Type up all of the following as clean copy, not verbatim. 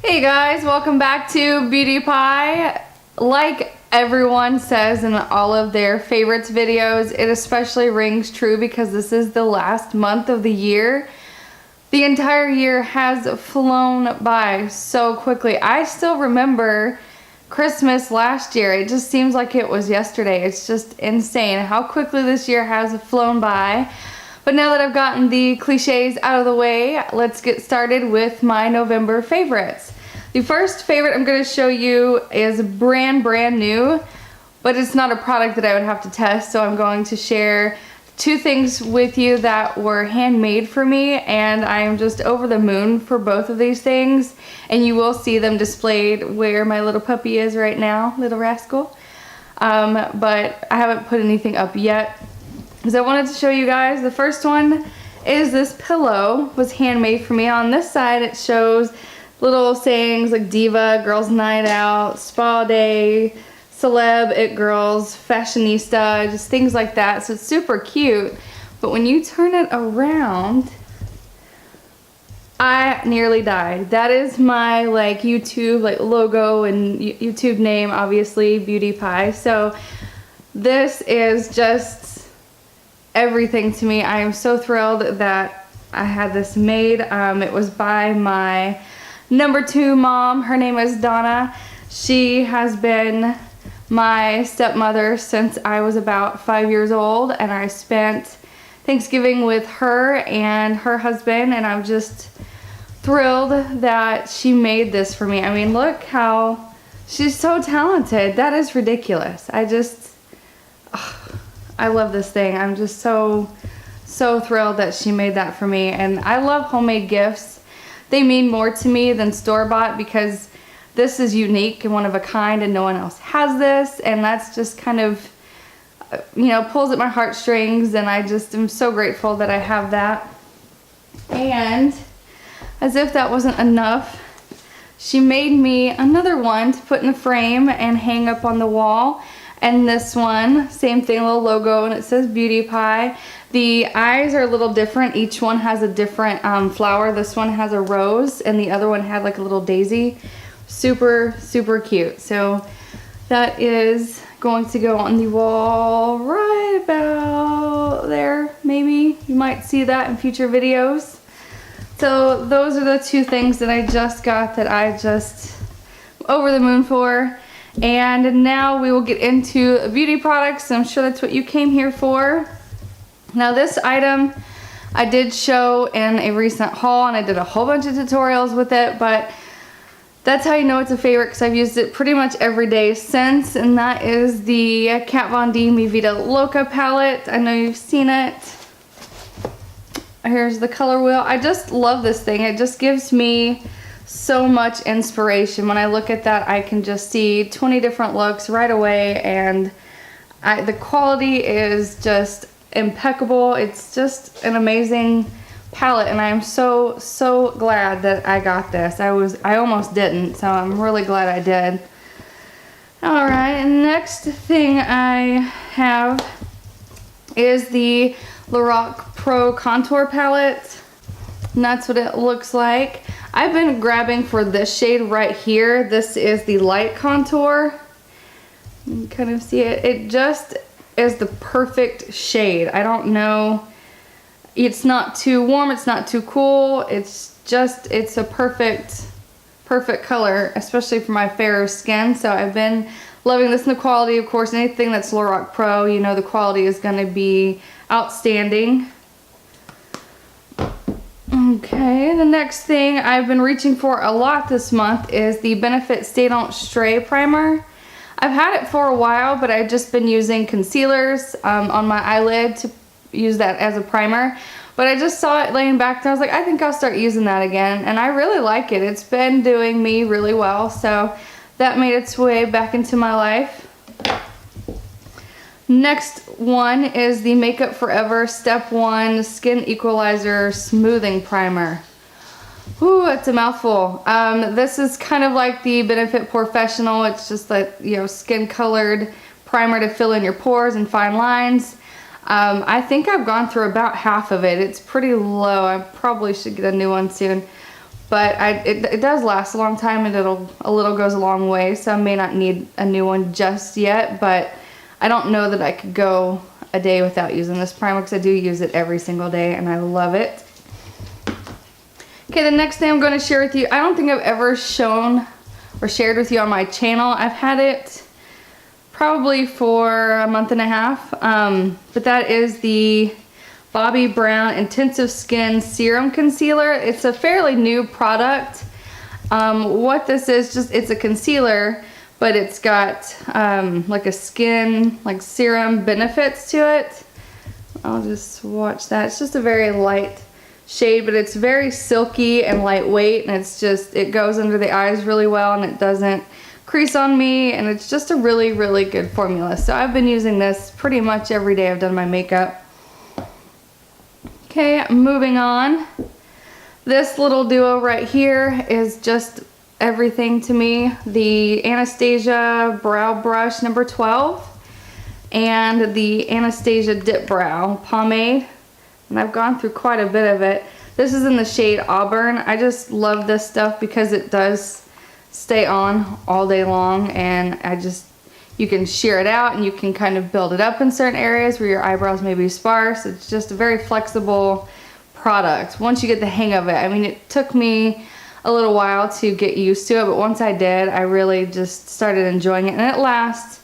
Hey guys, welcome back to Beauty Pie. Like everyone says in all of their favorites videos, it especially rings true because this is the last month of the year. The entire year has flown by so quickly. I still remember Christmas last year. It just seems like it was yesterday. It's just insane how quickly this year has flown by. But now that I've gotten the cliches out of the way, let's get started with my November favorites. The first favorite I'm going to show you is brand new, but it's not a product that I would have to test, so I'm going to share two things with you that were handmade for me, and I'm just over the moon for both of these things, and you will see them displayed where my little puppy is right now, little rascal. But I haven't put anything up yet. So I wanted to show you guys. The first one is this pillow. Was handmade for me. On this side it shows little sayings like Diva, Girls Night Out, Spa Day, Celeb, It Girls, Fashionista, just things like that. So it's super cute. But when you turn it around, I nearly died. That is my YouTube logo and YouTube name, obviously, Beauty Pie. So this is just everything to me. I am so thrilled that I had this made. It was by my #2 mom. Her name is Donna. She has been my stepmother since I was about 5 years old, and I spent Thanksgiving with her and her husband, and I'm just thrilled that she made this for me. I mean, look how she's so talented. That is ridiculous. I love this thing. I'm just so thrilled that she made that for me. And I love homemade gifts. They mean more to me than store-bought because this is unique and one of a kind and no one else has this. And that's just kind of, pulls at my heartstrings, and I just am so grateful that I have that. And as if that wasn't enough, she made me another one to put in the frame and hang up on the wall. And this one, same thing, little logo, and it says Beauty Pie. The eyes are a little different. Each one has a different flower. This one has a rose, and the other one had like a little daisy. Super, super cute. So that is going to go on the wall right about there, maybe. You might see that in future videos. So those are the two things that I just got that I just over the moon for. And now we will get into beauty products. I'm sure that's what you came here for. Now this item I did show in a recent haul, and I did a whole bunch of tutorials with it, but that's how you know it's a favorite because I've used it pretty much every day since, and that is the Kat Von D Mi Vida Loca palette. I know you've seen it. Here's the color wheel. I just love this thing. It just gives me so much inspiration. When I look at that, I can just see 20 different looks right away, and the quality is just impeccable. It's just an amazing palette, and I'm so glad that I got this. I almost didn't, so I'm really glad I did. Alright, next thing I have is the Lorac Pro Contour Palette, and that's what it looks like. I've been grabbing for this shade right here. This is the light contour. You can kind of see it. It just is the perfect shade. I don't know. It's not too warm. It's not too cool. It's a perfect color, especially for my fairer skin. So I've been loving this, and the quality, of course, anything that's Lorac Pro, the quality is going to be outstanding. Okay, the next thing I've been reaching for a lot this month is the Benefit Stay Don't Stray Primer. I've had it for a while, but I've just been using concealers on my eyelid to use that as a primer. But I just saw it laying back there. I was like, I think I'll start using that again. And I really like it. It's been doing me really well. So that made its way back into my life. Next one is the Makeup Forever Step 1 Skin Equalizer Smoothing Primer. Ooh, it's a mouthful. This is kind of like the Benefit Professional. It's just like, skin colored primer to fill in your pores and fine lines. I think I've gone through about half of it. It's pretty low. I probably should get a new one soon. but it does last a long time, and a little goes a long way, so I may not need a new one just yet, but I don't know that I could go a day without using this primer because I do use it every single day and I love it. Okay, the next thing I'm going to share with you, I don't think I've ever shown or shared with you on my channel. I've had it probably for a month and a half, but that is the Bobbi Brown Intensive Skin Serum Concealer. It's a fairly new product. What this is, it's a concealer, but it's got like a skin, like serum benefits to it. I'll just swatch that. It's just a very light shade, but it's very silky and lightweight, and it goes under the eyes really well, and it doesn't crease on me, and it's just a really, really good formula. So I've been using this pretty much every day I've done my makeup. Okay, moving on. This little duo right here is just everything to me. The Anastasia Brow Brush number 12 and the Anastasia Dip Brow Pomade. And I've gone through quite a bit of it. This is in the shade Auburn. I just love this stuff because it does stay on all day long, and you can shear it out and you can kind of build it up in certain areas where your eyebrows may be sparse. It's just a very flexible product once you get the hang of it. I mean, it took me a little while to get used to it, but once I did, I really just started enjoying it, and it lasts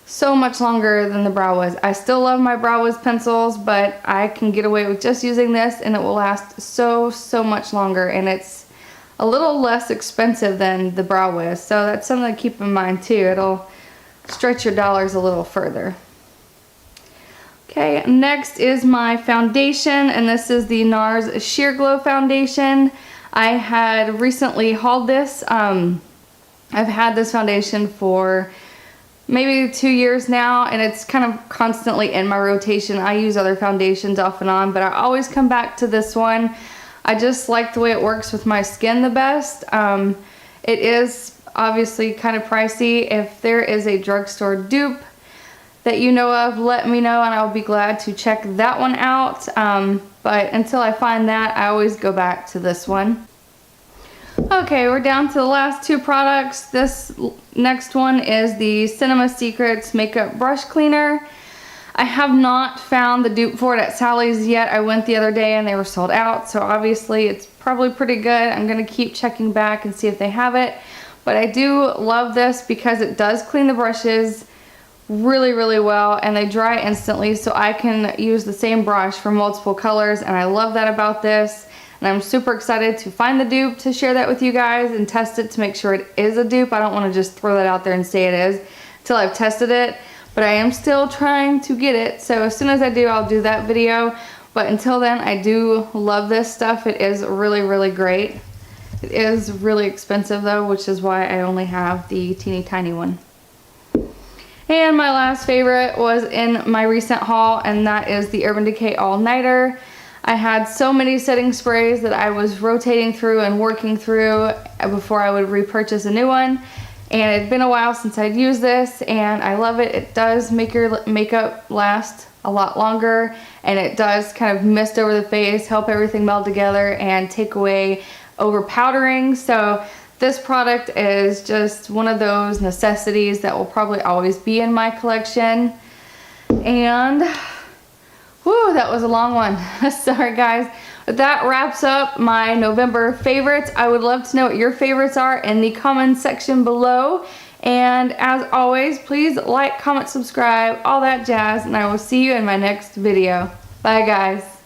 so much longer than the Brow Wiz. I still love my Brow Wiz pencils, but I can get away with just using this and it will last so much longer, and it's a little less expensive than the Brow Wiz, so that's something to keep in mind too. It'll stretch your dollars a little further. Okay, next is my foundation, and this is the NARS Sheer Glow Foundation. I had recently hauled this. I've had this foundation for maybe 2 years now, and it's kind of constantly in my rotation. I use other foundations off and on, but I always come back to this one. I just like the way it works with my skin the best. It is obviously kind of pricey. If there is a drugstore dupe that you know of, let me know and I'll be glad to check that one out. But until I find that, I always go back to this one. Okay, we're down to the last two products. This next one is the Cinema Secrets Makeup Brush Cleaner. I have not found the dupe for it at Sally's yet. I went the other day and they were sold out, so obviously it's probably pretty good. I'm going to keep checking back and see if they have it. But I do love this because it does clean the brushes really well, and they dry instantly, so I can use the same brush for multiple colors, and I love that about this. And I'm super excited to find the dupe to share that with you guys and test it to make sure it is a dupe. I don't want to just throw that out there and say it is until I've tested it, but I am still trying to get it, so as soon as I do, I'll do that video. But until then, I do love this stuff. It is really great. It is really expensive though, which is why I only have the teeny tiny one. And my last favorite was in my recent haul, and that is the Urban Decay All Nighter. I had so many setting sprays that I was rotating through and working through before I would repurchase a new one. And it had been a while since I'd used this, and I love it. It does make your makeup last a lot longer, and it does kind of mist over the face, help everything meld together, and take away over powdering. So this product is just one of those necessities that will probably always be in my collection. And whew, that was a long one. Sorry guys. But that wraps up my November favorites. I would love to know what your favorites are in the comment section below. And as always, please like, comment, subscribe, all that jazz, and I will see you in my next video. Bye guys.